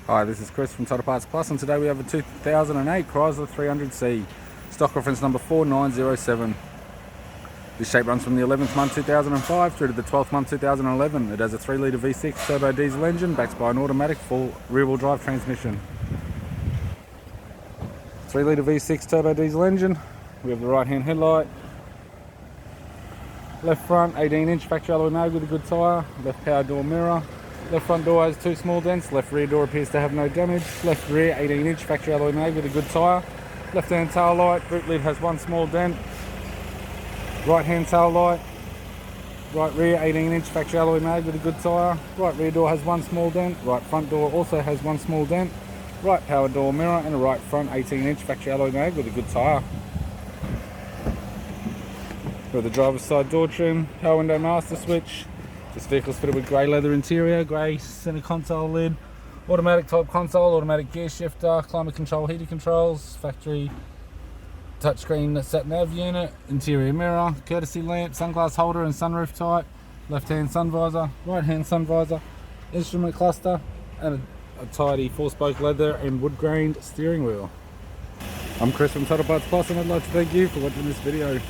Hi, this is Chris from Tyre Parts Plus, and today we have a 2008 Chrysler 300C, stock reference number 4907. This shape runs from the 11th month 2005 through to the 12th month 2011. It has a 3 litre V6 turbo diesel engine backed by an automatic full rear-wheel drive transmission. 3 litre V6 turbo diesel engine. We have the right hand headlight, left front 18-inch factory alloy mag with a good tyre, left power door mirror. Left front door has 2 small dents, left rear door appears to have no damage, left rear 18-inch factory alloy mag with a good tyre, left hand tail light, group lid has 1 small dent, right hand tail light, right rear 18-inch factory alloy mag with a good tyre, right rear door has 1 small dent, right front door also has 1 small dent, right power door mirror and a right front 18-inch factory alloy mag with a good tyre. For the driver's side door trim, power window master switch. This vehicle is fitted with grey leather interior, grey centre console lid, automatic type console, automatic gear shifter, climate control, heater controls, factory touchscreen sat nav unit, interior mirror, courtesy lamp, sunglass holder and sunroof type, left hand sun visor, right hand sun visor, instrument cluster and a tidy 4-spoke leather and wood grained steering wheel. I'm Chris from Tyre Parts Plus, and I'd like to thank you for watching this video.